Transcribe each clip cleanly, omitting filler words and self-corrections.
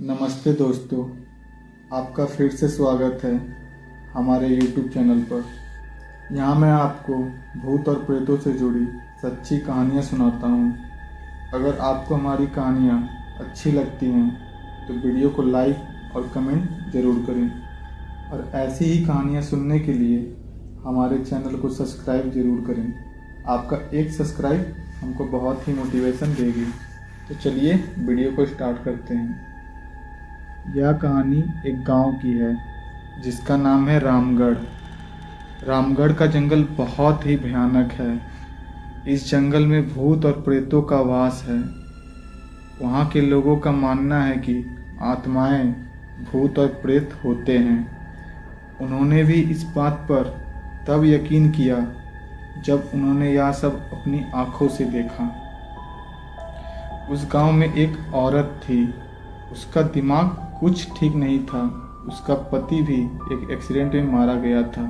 नमस्ते दोस्तों, आपका फिर से स्वागत है हमारे YouTube चैनल पर। यहाँ मैं आपको भूत और प्रेतों से जुड़ी सच्ची कहानियाँ सुनाता हूँ। अगर आपको हमारी कहानियाँ अच्छी लगती हैं तो वीडियो को लाइक और कमेंट ज़रूर करें, और ऐसी ही कहानियाँ सुनने के लिए हमारे चैनल को सब्सक्राइब ज़रूर करें। आपका एक सब्सक्राइब हमको बहुत ही मोटिवेशन देगी। तो चलिए वीडियो को स्टार्ट करते हैं। यह कहानी एक गांव की है जिसका नाम है रामगढ़। रामगढ़ का जंगल बहुत ही भयानक है। इस जंगल में भूत और प्रेतों का वास है। वहाँ के लोगों का मानना है कि आत्माएं भूत और प्रेत होते हैं। उन्होंने भी इस बात पर तब यकीन किया जब उन्होंने यह सब अपनी आंखों से देखा। उस गांव में एक औरत थी। उसका दिमाग कुछ ठीक नहीं था। उसका पति भी एक एक्सीडेंट में मारा गया था।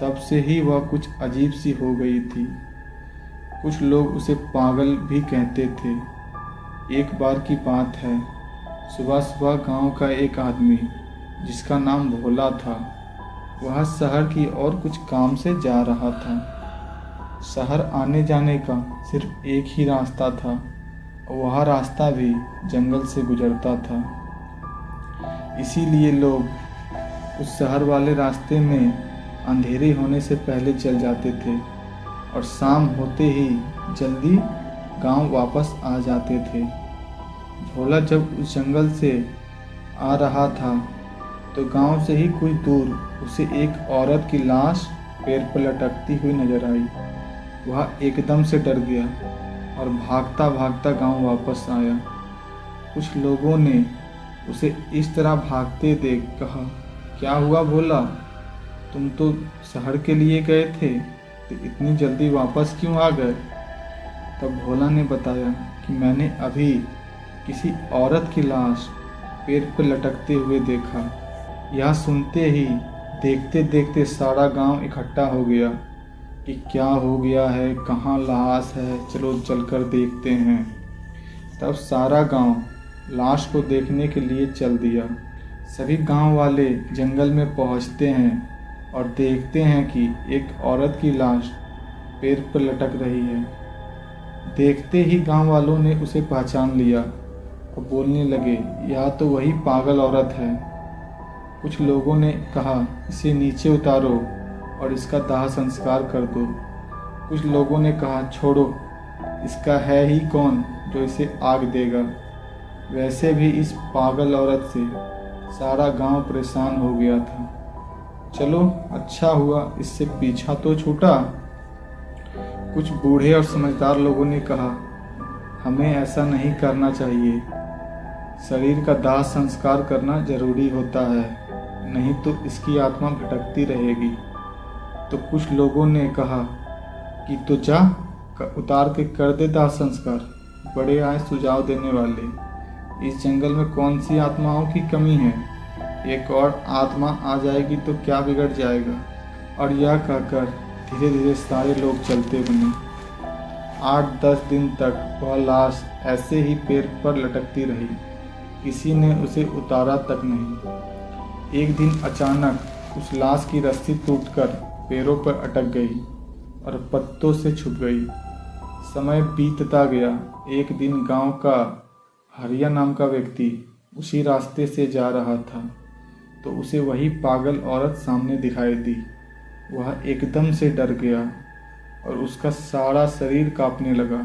तब से ही वह कुछ अजीब सी हो गई थी। कुछ लोग उसे पागल भी कहते थे। एक बार की बात है, सुबह सुबह गांव का एक आदमी जिसका नाम भोला था, वह शहर की ओर कुछ काम से जा रहा था। शहर आने जाने का सिर्फ एक ही रास्ता था, और वह रास्ता भी जंगल से गुजरता था। इसीलिए लोग उस शहर वाले रास्ते में अंधेरे होने से पहले चल जाते थे, और शाम होते ही जल्दी गांव वापस आ जाते थे। भोला जब उस जंगल से आ रहा था तो गांव से ही कुछ दूर उसे एक औरत की लाश पेड़ पर लटकती हुई नजर आई। वह एकदम से डर गया और भागता भागता गांव वापस आया। कुछ लोगों ने उसे इस तरह भागते देख कहा, क्या हुआ भोला, तुम तो शहर के लिए गए थे, तो इतनी जल्दी वापस क्यों आ गए? तब भोला ने बताया कि मैंने अभी किसी औरत की लाश पेड़ पर लटकते हुए देखा। यह सुनते ही देखते देखते सारा गांव इकट्ठा हो गया कि क्या हो गया है, कहाँ लाश है, चलो चलकर देखते हैं। तब सारा गांव लाश को देखने के लिए चल दिया। सभी गांव वाले जंगल में पहुंचते हैं और देखते हैं कि एक औरत की लाश पेड़ पर लटक रही है। देखते ही गांव वालों ने उसे पहचान लिया और बोलने लगे, यह तो वही पागल औरत है। कुछ लोगों ने कहा, इसे नीचे उतारो और इसका दाह संस्कार कर दो। कुछ लोगों ने कहा, छोड़ो, इसका है ही कौन जो इसे आग देगा। वैसे भी इस पागल औरत से सारा गांव परेशान हो गया था। चलो अच्छा हुआ इससे पीछा तो छूटा। कुछ बूढ़े और समझदार लोगों ने कहा, हमें ऐसा नहीं करना चाहिए। शरीर का दाह संस्कार करना जरूरी होता है, नहीं तो इसकी आत्मा भटकती रहेगी। तो कुछ लोगों ने कहा कि तो जा उतार के कर दे दाह संस्कार। बड़े आए सुझाव देने वाले, इस जंगल में कौन सी आत्माओं की कमी है, एक और आत्मा आ जाएगी तो क्या बिगड़ जाएगा। और यह कहकर धीरे धीरे सारे लोग चलते बने। 8-10 दिन तक वह लाश ऐसे ही पेड़ पर लटकती रही। किसी ने उसे उतारा तक नहीं। एक दिन अचानक उस लाश की रस्सी टूटकर पेड़ों पर अटक गई और पत्तों से छुप गई। समय बीतता गया। एक दिन गांव का हरिया नाम का व्यक्ति उसी रास्ते से जा रहा था, तो उसे वही पागल औरत सामने दिखाई दी। वह एकदम से डर गया और उसका सारा शरीर कांपने लगा।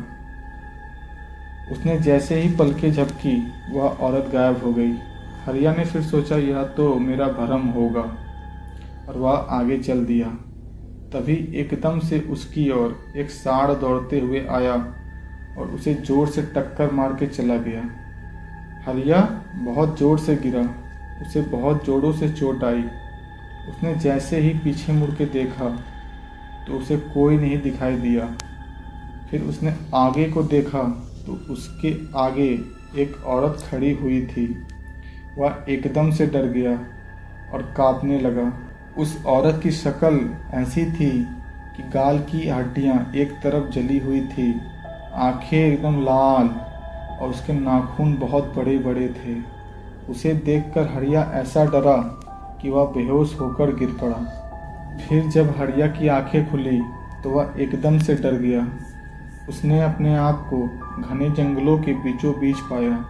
उसने जैसे ही पलकें झपकी, वह औरत गायब हो गई। हरिया ने फिर सोचा, यह तो मेरा भ्रम होगा, और वह आगे चल दिया। तभी एकदम से उसकी ओर एक सांड दौड़ते हुए आया और उसे जोर से टक्कर मार के चला गया। हरिया बहुत जोर से गिरा। उसे बहुत जोरों से चोट आई। उसने जैसे ही पीछे मुड़ के देखा तो उसे कोई नहीं दिखाई दिया। फिर उसने आगे को देखा तो उसके आगे एक औरत खड़ी हुई थी। वह एकदम से डर गया और कांपने लगा। उस औरत की शक्ल ऐसी थी कि गाल की हड्डियां एक तरफ जली हुई थी, आंखें एकदम लाल, और उसके नाखून बहुत बड़े बड़े थे। उसे देखकर हरिया ऐसा डरा कि वह बेहोश होकर गिर पड़ा। फिर जब हरिया की आंखें खुली तो वह एकदम से डर गया। उसने अपने आप को घने जंगलों के बीचों बीच पाया।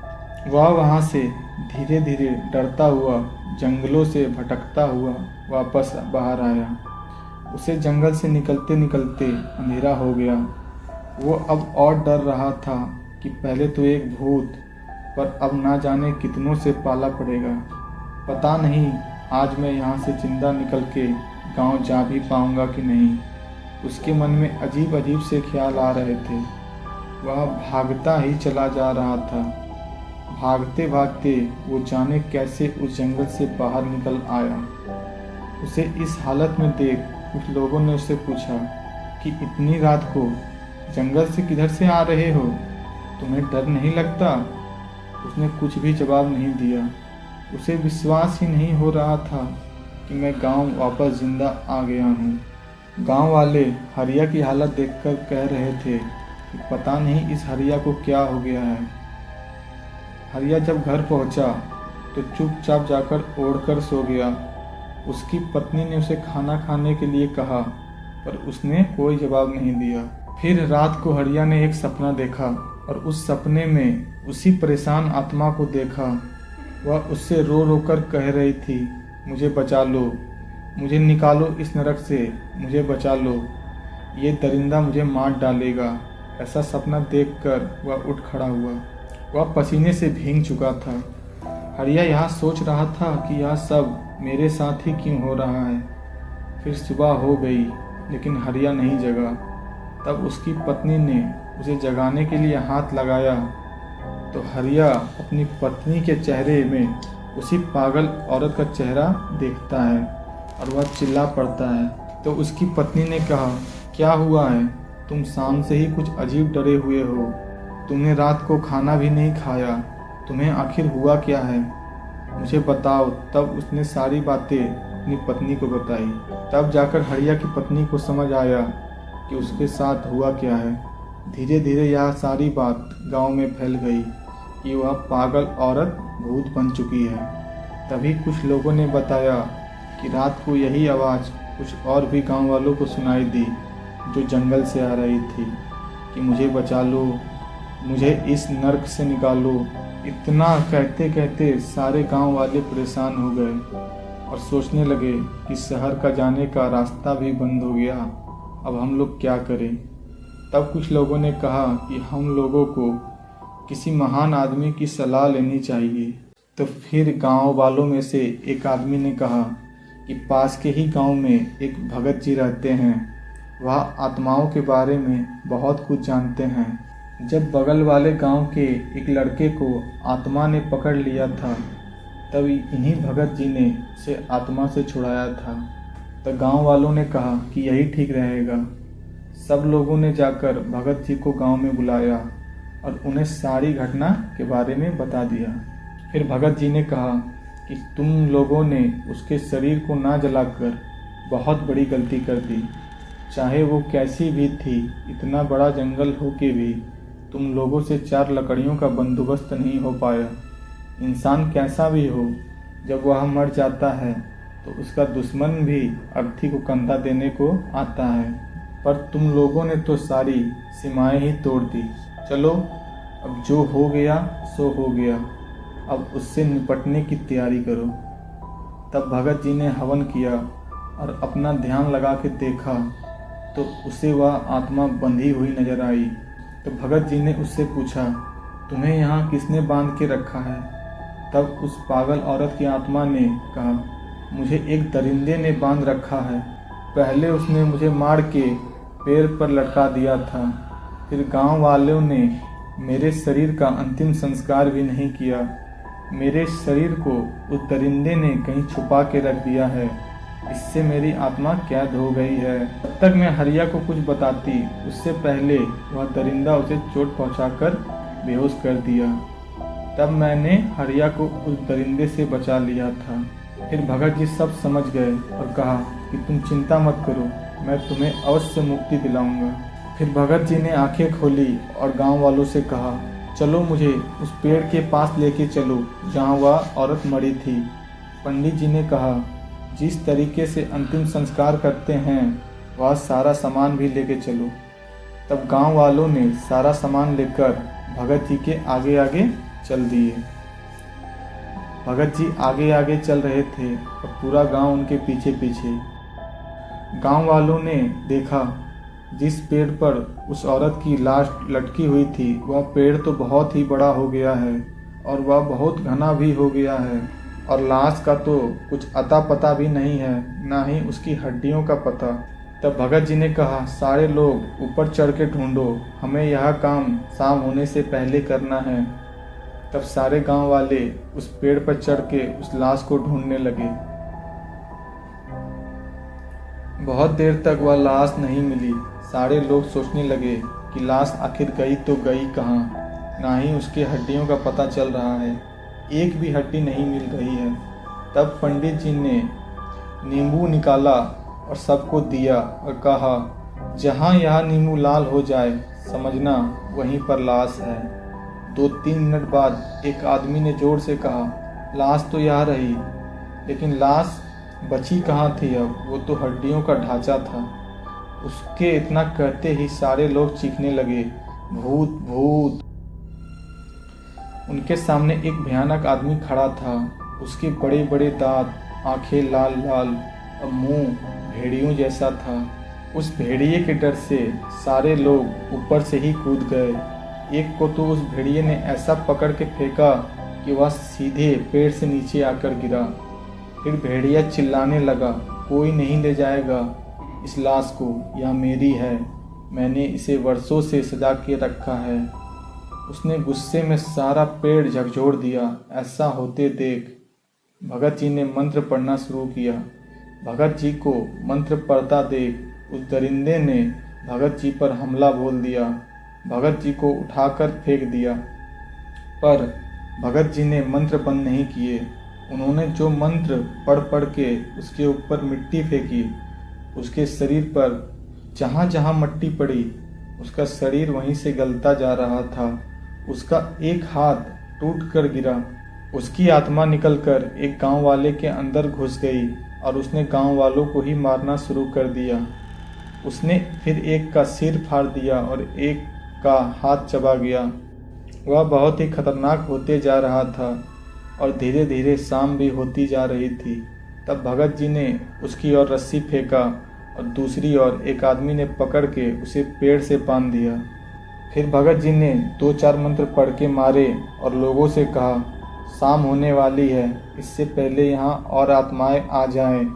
वह वहाँ से धीरे धीरे डरता हुआ जंगलों से भटकता हुआ वापस बाहर आया। उसे जंगल से निकलते निकलते अंधेरा हो गया। वो अब और डर रहा था कि पहले तो एक भूत, पर अब ना जाने कितनों से पाला पड़ेगा। पता नहीं आज मैं यहाँ से जिंदा निकल के गांव जा भी पाऊंगा कि नहीं। उसके मन में अजीब अजीब से ख्याल आ रहे थे। वह भागता ही चला जा रहा था। भागते भागते वो जाने कैसे उस जंगल से बाहर निकल आया। उसे इस हालत में देख कुछ लोगों ने उससे पूछा कि इतनी रात को जंगल से किधर से आ रहे हो, तुम्हें डर नहीं लगता? उसने कुछ भी जवाब नहीं दिया। उसे विश्वास ही नहीं हो रहा था कि मैं गांव वापस जिंदा आ गया हूँ। गांव वाले हरिया की हालत देखकर कह रहे थे कि पता नहीं इस हरिया को क्या हो गया है। हरिया जब घर पहुंचा तो चुपचाप जाकर ओढ़कर सो गया। उसकी पत्नी ने उसे खाना खाने के लिए कहा, पर उसने कोई जवाब नहीं दिया। फिर रात को हरिया ने एक सपना देखा और उस सपने में उसी परेशान आत्मा को देखा। वह उससे रो रो कर कह रही थी, मुझे बचा लो, मुझे निकालो इस नरक से, मुझे बचा लो, ये दरिंदा मुझे मार डालेगा। ऐसा सपना देखकर वह उठ खड़ा हुआ। वह पसीने से भीग चुका था। हरिया यह सोच रहा था कि यह सब मेरे साथ ही क्यों हो रहा है। फिर सुबह हो गई लेकिन हरिया नहीं जगा। तब उसकी पत्नी ने उसे जगाने के लिए हाथ लगाया तो हरिया अपनी पत्नी के चेहरे में उसी पागल औरत का चेहरा देखता है और वह चिल्ला पड़ता है। तो उसकी पत्नी ने कहा, क्या हुआ है? तुम शाम से ही कुछ अजीब डरे हुए हो। तुमने रात को खाना भी नहीं खाया। तुम्हें आखिर हुआ क्या है? मुझे बताओ। तब उसने सारी बातें अपनी पत्नी को बताई। तब जाकर हरिया की पत्नी को समझ आया कि उसके साथ हुआ क्या है। धीरे धीरे यह सारी बात गांव में फैल गई कि वह पागल औरत भूत बन चुकी है। तभी कुछ लोगों ने बताया कि रात को यही आवाज़ कुछ और भी गांव वालों को सुनाई दी जो जंगल से आ रही थी कि मुझे बचा लो, मुझे इस नर्क से निकालो। इतना कहते कहते सारे गांव वाले परेशान हो गए और सोचने लगे कि शहर का जाने का रास्ता भी बंद हो गया, अब हम लोग क्या करें। तब कुछ लोगों ने कहा कि हम लोगों को किसी महान आदमी की सलाह लेनी चाहिए। तो फिर गांव वालों में से एक आदमी ने कहा कि पास के ही गांव में एक भगत जी रहते हैं, वह आत्माओं के बारे में बहुत कुछ जानते हैं। जब बगल वाले गांव के एक लड़के को आत्मा ने पकड़ लिया था तब इन्हीं भगत जी ने उसे आत्मा से छुड़ाया था। तो गांव वालों ने कहा कि यही ठीक रहेगा। सब लोगों ने जाकर भगत जी को गांव में बुलाया और उन्हें सारी घटना के बारे में बता दिया। फिर भगत जी ने कहा कि तुम लोगों ने उसके शरीर को ना जलाकर बहुत बड़ी गलती कर दी। चाहे वो कैसी भी थी, इतना बड़ा जंगल हो के भी तुम लोगों से 4 लकड़ियों का बंदोबस्त नहीं हो पाया। इंसान कैसा भी हो, जब वह मर जाता है तो उसका दुश्मन भी अर्थी को कंधा देने को आता है, पर तुम लोगों ने तो सारी सीमाएं ही तोड़ दी। चलो, अब जो हो गया सो हो गया, अब उससे निपटने की तैयारी करो। तब भगत जी ने हवन किया और अपना ध्यान लगा के देखा तो उसे वह आत्मा बंधी हुई नजर आई। तो भगत जी ने उससे पूछा, तुम्हें यहाँ किसने बांध के रखा है? तब उस पागल औरत की आत्मा ने कहा, मुझे एक दरिंदे ने बांध रखा है। पहले उसने मुझे मार के पेड़ पर लटका दिया था, फिर गांव वालों ने मेरे शरीर का अंतिम संस्कार भी नहीं किया। मेरे शरीर को उस दरिंदे ने कहीं छुपा के रख दिया है। इससे मेरी आत्मा कैद हो गई है। तब तक मैं हरिया को कुछ बताती, उससे पहले वह दरिंदा उसे चोट पहुंचाकर बेहोश कर दिया। तब मैंने हरिया को उस दरिंदे से बचा लिया था। फिर भगत जी सब समझ गए और कहा कि तुम चिंता मत करो, मैं तुम्हें अवश्य मुक्ति दिलाऊंगा। फिर भगत जी ने आंखें खोली और गांव वालों से कहा चलो मुझे उस पेड़ के पास लेके चलो जहाँ वह औरत मरी थी। पंडित जी ने कहा, जिस तरीके से अंतिम संस्कार करते हैं वह सारा सामान भी लेके चलो। तब गांव वालों ने सारा सामान लेकर भगत जी के आगे आगे चल दिए। भगत जी आगे आगे चल रहे थे और पूरा गांव उनके पीछे पीछे। गांव वालों ने देखा जिस पेड़ पर उस औरत की लाश लटकी हुई थी वह पेड़ तो बहुत ही बड़ा हो गया है और वह बहुत घना भी हो गया है और लाश का तो कुछ अता पता भी नहीं है, ना ही उसकी हड्डियों का पता। तब भगत जी ने कहा, सारे लोग ऊपर चढ़ के ढूंढो, हमें यह काम शाम होने से पहले करना है। तब सारे गांव वाले उस पेड़ पर चढ़ के उस लाश को ढूंढने लगे। बहुत देर तक वह लाश नहीं मिली। सारे लोग सोचने लगे कि लाश आखिर गई तो गई कहाँ, ना ही उसकी हड्डियों का पता चल रहा है, एक भी हड्डी नहीं मिल रही है। तब पंडित जी ने नींबू निकाला और सबको दिया और कहा, जहाँ यह नींबू लाल हो जाए समझना वहीं पर लाश है। 2-3 मिनट बाद एक आदमी ने जोर से कहा, लाश तो यहाँ रही, लेकिन लाश बची कहाँ थी अब, वो तो हड्डियों का ढांचा था। उसके इतना कहते ही सारे लोग चीखने लगे, भूत भूत। उनके सामने एक भयानक आदमी खड़ा था। उसके बड़े बड़े दांत, आंखें लाल लाल और मुंह भेड़ियों जैसा था। उस भेड़िए के डर से सारे लोग ऊपर से ही कूद गए। एक को तो उस भेड़िए ने ऐसा पकड़ के फेंका कि वह सीधे पेड़ से नीचे आकर गिरा। फिर भेड़िया चिल्लाने लगा, कोई नहीं ले जाएगा इस लाश को, यह मेरी है, मैंने इसे वर्षों से सजा के रखा है। उसने गुस्से में सारा पेड़ झकझोर दिया। ऐसा होते देख भगत जी ने मंत्र पढ़ना शुरू किया। भगत जी को मंत्र पढ़ता देख उस दरिंदे ने भगत जी पर हमला बोल दिया। भगत जी को उठाकर फेंक दिया, पर भगत जी ने मंत्र बंद नहीं किए। उन्होंने जो मंत्र पढ़ पढ़ के उसके ऊपर मिट्टी फेंकी, उसके शरीर पर जहाँ जहाँ मिट्टी पड़ी उसका शरीर वहीं से गलता जा रहा था। उसका एक हाथ टूट कर गिरा। उसकी आत्मा निकलकर एक गांव वाले के अंदर घुस गई और उसने गांव वालों को ही मारना शुरू कर दिया। उसने फिर एक का सिर फाड़ दिया और एक का हाथ चबा गया। वह बहुत ही खतरनाक होते जा रहा था और धीरे धीरे शाम भी होती जा रही थी। तब भगत जी ने उसकी ओर रस्सी फेंका और दूसरी ओर एक आदमी ने पकड़ के उसे पेड़ से बांध दिया। फिर भगत जी ने 2-4 मंत्र पढ़ के मारे और लोगों से कहा, शाम होने वाली है, इससे पहले यहाँ और आत्माएं आ जाएं।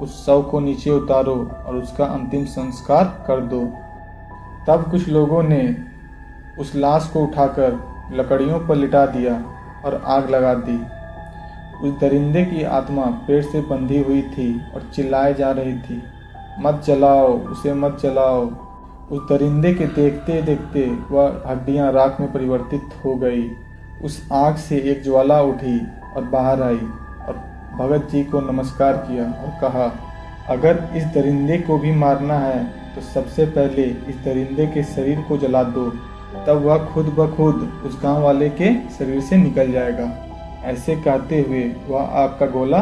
उस शव को नीचे उतारो और उसका अंतिम संस्कार कर दो। तब कुछ लोगों ने उस लाश को उठाकर लकड़ियों पर लिटा दिया और आग लगा दी। उस दरिंदे की आत्मा पेड़ से बंधी हुई थी और चिल्लाए जा रही थी, मत जलाओ उसे, मत जलाओ। उस दरिंदे के देखते देखते वह हड्डियां राख में परिवर्तित हो गई। उस आग से एक ज्वाला उठी और बाहर आई और भगत जी को नमस्कार किया और कहा, अगर इस दरिंदे को भी मारना है तो सबसे पहले इस दरिंदे के शरीर को जला दो, तब वह खुद ब खुद उस गांव वाले के शरीर से निकल जाएगा। ऐसे कहते हुए वह आग का गोला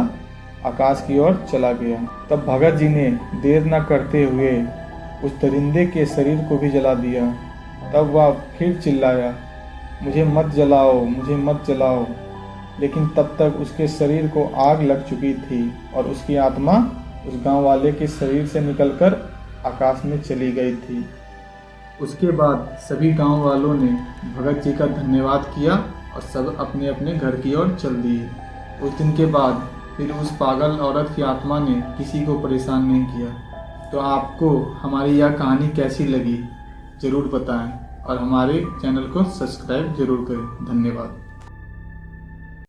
आकाश की ओर चला गया। तब भगत जी ने देर न करते हुए उस दरिंदे के शरीर को भी जला दिया। तब वह फिर चिल्लाया, मुझे मत जलाओ, मुझे मत जलाओ। लेकिन तब तक उसके शरीर को आग लग चुकी थी और उसकी आत्मा उस गांव वाले के शरीर से निकलकर आकाश में चली गई थी। उसके बाद सभी गांव वालों ने भगत जी का धन्यवाद किया और सब अपने अपने घर की ओर चल दिए। उस दिन के बाद फिर उस पागल औरत की आत्मा ने किसी को परेशान नहीं किया। तो आपको हमारी यह कहानी कैसी लगी ज़रूर बताएं और हमारे चैनल को सब्सक्राइब ज़रूर करें। धन्यवाद।